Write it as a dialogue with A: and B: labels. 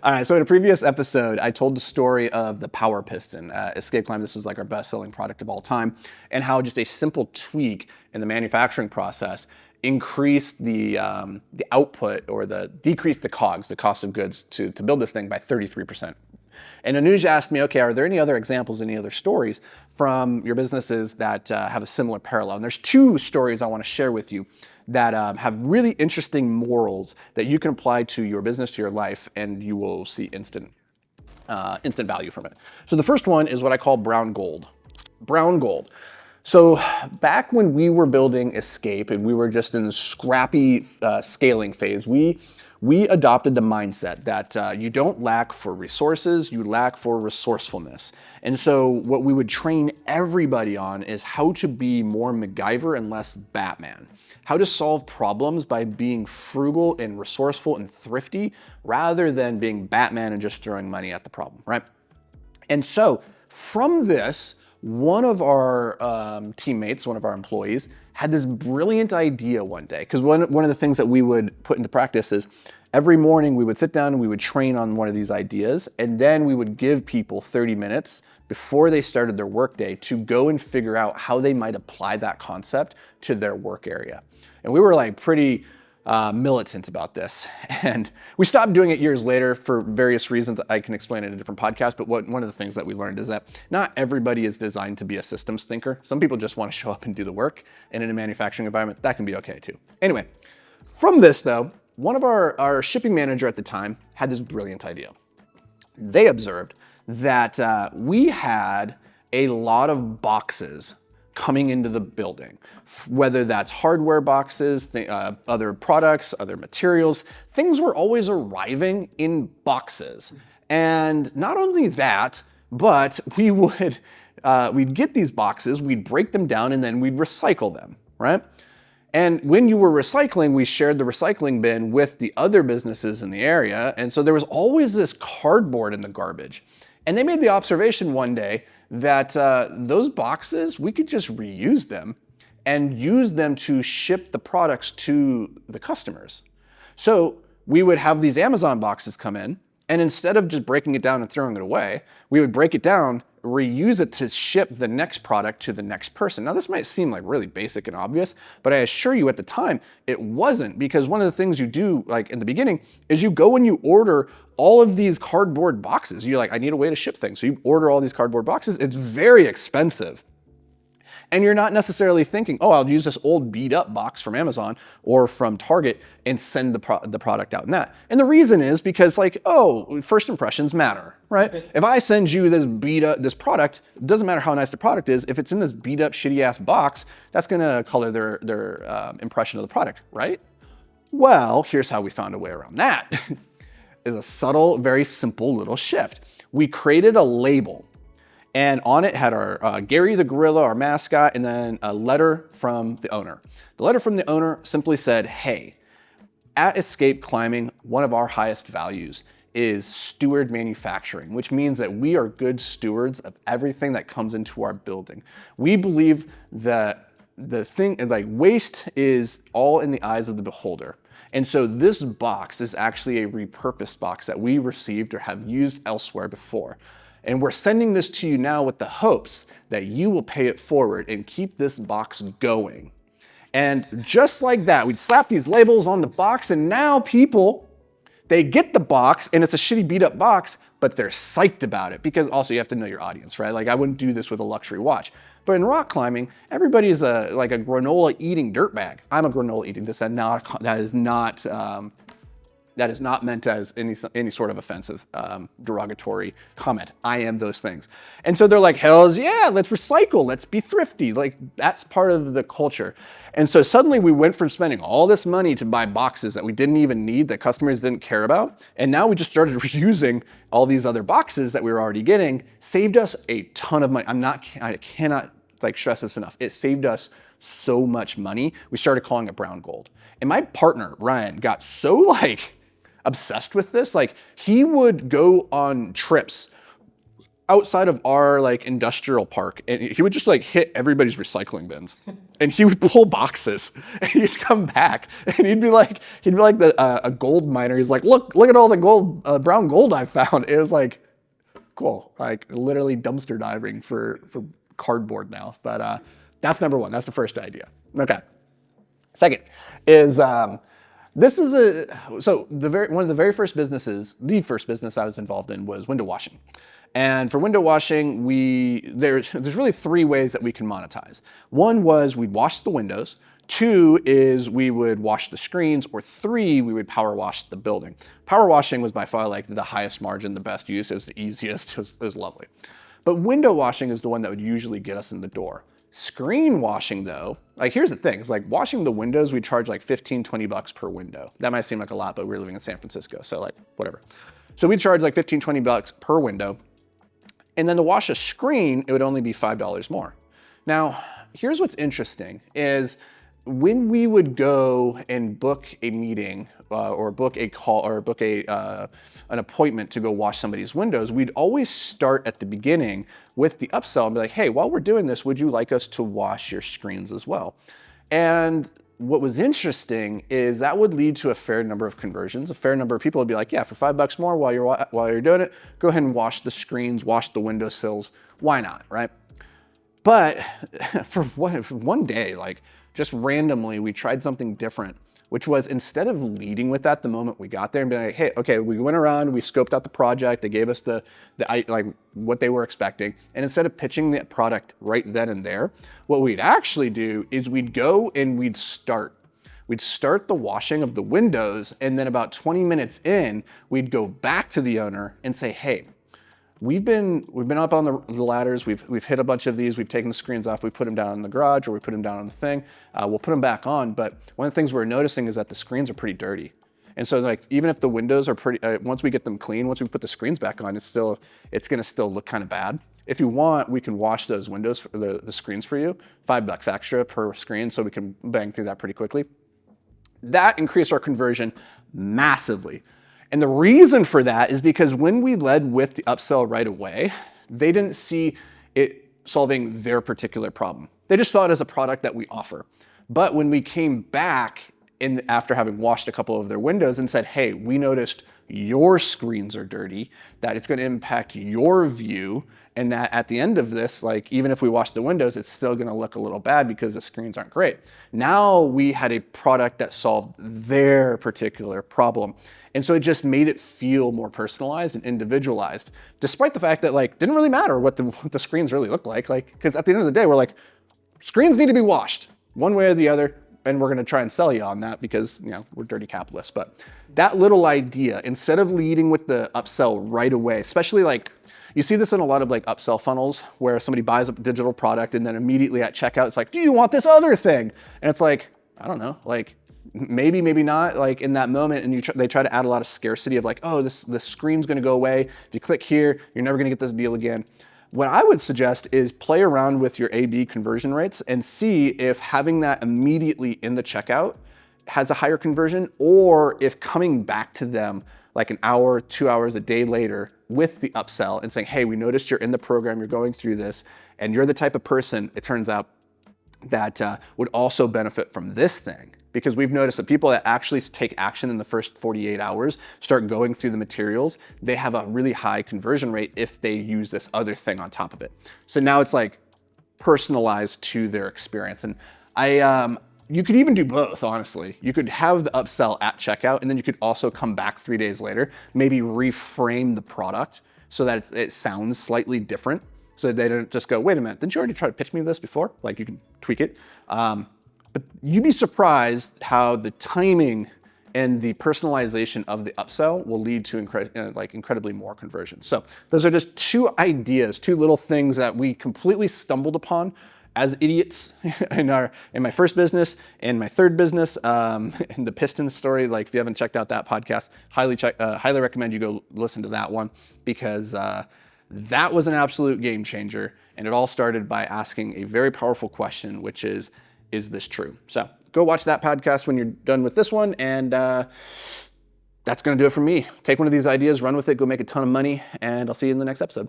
A: All right, so in a previous episode, I told the story of the power piston. Escape Climb, this was like our best-selling product of all time, and how just a simple tweak in the manufacturing process increased the output or decreased the COGS, the cost of goods, to build this thing by 33%. And Anuj asked me, okay, are there any other examples, any other stories from your businesses that have a similar parallel? And there's two stories I want to share with you that have really interesting morals that you can apply to your business, to your life, and you will see instant value from it. So the first one is what I call brown gold. Brown gold. So back when we were building Escape and we were just in the scrappy scaling phase, we adopted the mindset that you don't lack for resources, you lack for resourcefulness. And so what we would train everybody on is how to be more MacGyver and less Batman. How to solve problems by being frugal and resourceful and thrifty rather than being Batman and just throwing money at the problem, right? And so from this, one of our teammates, one of our employees, had this brilliant idea one day. Because one of the things that we would put into practice is every morning we would sit down and we would train on one of these ideas, and then we would give people 30 minutes before they started their workday to go and figure out how they might apply that concept to their work area. And we were like pretty militant about this. And we stopped doing it years later for various reasons that I can explain in a different podcast. But one of the things that we learned is that not everybody is designed to be a systems thinker. Some people just want to show up and do the work. And in a manufacturing environment, that can be okay too. Anyway, from this though, one of our shipping manager at the time had this brilliant idea. They observed that we had a lot of boxes coming into the building, whether that's hardware boxes, other products, other materials, things were always arriving in boxes. And not only that, but we'd get these boxes, we'd break them down, and then we'd recycle them, right? And when you were recycling, we shared the recycling bin with the other businesses in the area. And so there was always this cardboard in the garbage. And they made the observation one day that those boxes, we could just reuse them and use them to ship the products to the customers. So we would have these Amazon boxes come in, and instead of just breaking it down and throwing it away, we would break it down, reuse it to ship the next product to the next person. Now, this might seem like really basic and obvious, but I assure you at the time, it wasn't, because one of the things you do like in the beginning is you go and you order all of these cardboard boxes. You're like, I need a way to ship things. So you order all these cardboard boxes. It's very expensive. And you're not necessarily thinking, oh, I'll use this old beat up box from Amazon or from Target and send the product out in that. And the reason is because first impressions matter, right? If I send you this product, it doesn't matter how nice the product is. If it's in this beat up shitty ass box, that's gonna color their impression of the product, right? Well, here's how we found a way around that. Is a subtle, very simple little shift. We created a label, and on it had our Gary the gorilla, our mascot, and then a letter from the owner. The letter from the owner simply said, hey, at Escape Climbing, one of our highest values is steward manufacturing, which means that we are good stewards of everything that comes into our building. We believe that waste is all in the eyes of the beholder. And so this box is actually a repurposed box that we received or have used elsewhere before. And we're sending this to you now with the hopes that you will pay it forward and keep this box going. And just like that, we'd slap these labels on the box, and now people, they get the box, and it's a shitty beat up box, but they're psyched about it, because also you have to know your audience, right? Like I wouldn't do this with a luxury watch. But in rock climbing, everybody is a granola eating dirtbag. I'm a granola eating. That is not meant as any sort of offensive, derogatory comment. I am those things. And so they're like, hells yeah, let's recycle, let's be thrifty. Like that's part of the culture. And so suddenly we went from spending all this money to buy boxes that we didn't even need, that customers didn't care about. And now we just started reusing all these other boxes that we were already getting, saved us a ton of money. I cannot stress this enough. It saved us so much money. We started calling it brown gold. And my partner, Ryan, got so obsessed with this. He would go on trips outside of our like industrial park, and he would just like hit everybody's recycling bins, and he would pull boxes, and he'd come back, and he'd be like a gold miner. He's like, look at all the gold, brown gold I found. It was like, cool, like literally dumpster diving for cardboard now. But that's number one. That's the first idea. Okay. Second is this is one of the very first businesses, the first business I was involved in was window washing. And for window washing, there's really three ways that we can monetize. One was we'd wash the windows. Two is we would wash the screens, or three, we would power wash the building. Power washing was by far like the highest margin, the best use. It was the easiest, it was lovely. But window washing is the one that would usually get us in the door. Screen washing though, like here's the thing, it's like washing the windows, we charge like 15, 20 bucks per window. That might seem like a lot, but we're living in San Francisco, so like whatever. So we charge like 15, 20 bucks per window. And then to wash a screen, it would only be $5 more. Now, here's what's interesting is when we would go and book a meeting or book a call or book an appointment to go wash somebody's windows, we'd always start at the beginning with the upsell and be like, hey, while we're doing this, would you like us to wash your screens as well? And what was interesting is that would lead to a fair number of conversions. A fair number of people would be like, yeah, for $5 more while you're doing it, go ahead and wash the screens, wash the windowsills. Why not, right? But for one day, like just randomly, we tried something different, which was instead of leading with that the moment we got there and being like, hey, okay, we went around, we scoped out the project, they gave us the like what they were expecting. And instead of pitching the product right then and there, what we'd actually do is we'd go and we'd start the washing of the windows. And then about 20 minutes in, we'd go back to the owner and say, hey, we've been up on the ladders. We've hit a bunch of these. We've taken the screens off. We put them down in the garage, or we put them down on the thing. We'll put them back on. But one of the things we're noticing is that the screens are pretty dirty. And so like even if the windows are pretty, once we get them clean, once we put the screens back on, it's going to still look kind of bad. If you want, we can wash those windows, the screens for you, $5 extra per screen, so we can bang through that pretty quickly. That increased our conversion massively. And the reason for that is because when we led with the upsell right away, they didn't see it solving their particular problem. They just saw it as a product that we offer. But when we came back after having washed a couple of their windows and said, hey, we noticed your screens are dirty, that it's going to impact your view, and that at the end of this, like even if we wash the windows, it's still going to look a little bad because the screens aren't great. Now we had a product that solved their particular problem. And so it just made it feel more personalized and individualized, despite the fact that like didn't really matter what the screens really look like, because at the end of the day, we're like, screens need to be washed one way or the other, and we're going to try and sell you on that because we're dirty capitalists. But that little idea, instead of leading with the upsell right away, especially like you see this in a lot of like upsell funnels where somebody buys a digital product and then immediately at checkout it's like, do you want this other thing? And it's like, I don't know, like maybe not, like in that moment, and they try to add a lot of scarcity of like, oh, this screen's going to go away. If you click here, you're never going to get this deal again. What I would suggest is play around with your A/B conversion rates and see if having that immediately in the checkout has a higher conversion, or if coming back to them like an hour, 2 hours, a day later with the upsell and saying, hey, we noticed you're in the program, you're going through this, and you're the type of person, it turns out, that would also benefit from this thing. Because we've noticed that people that actually take action in the first 48 hours, start going through the materials, they have a really high conversion rate if they use this other thing on top of it. So now it's like personalized to their experience. And you could even do both, honestly. You could have the upsell at checkout, and then you could also come back 3 days later, maybe reframe the product so that it sounds slightly different. So they don't just go, wait a minute, didn't you already try to pitch me this before? Like you can tweak it. But you'd be surprised how the timing and the personalization of the upsell will lead to incredibly more conversions. So those are just two ideas, two little things that we completely stumbled upon as idiots in my first business and my third business. And the Pistons story, like if you haven't checked out that podcast, highly recommend you go listen to that one, because that was an absolute game changer. And it all started by asking a very powerful question, which is this true? So go watch that podcast when you're done with this one. And that's going to do it for me. Take one of these ideas, run with it, go make a ton of money, and I'll see you in the next episode.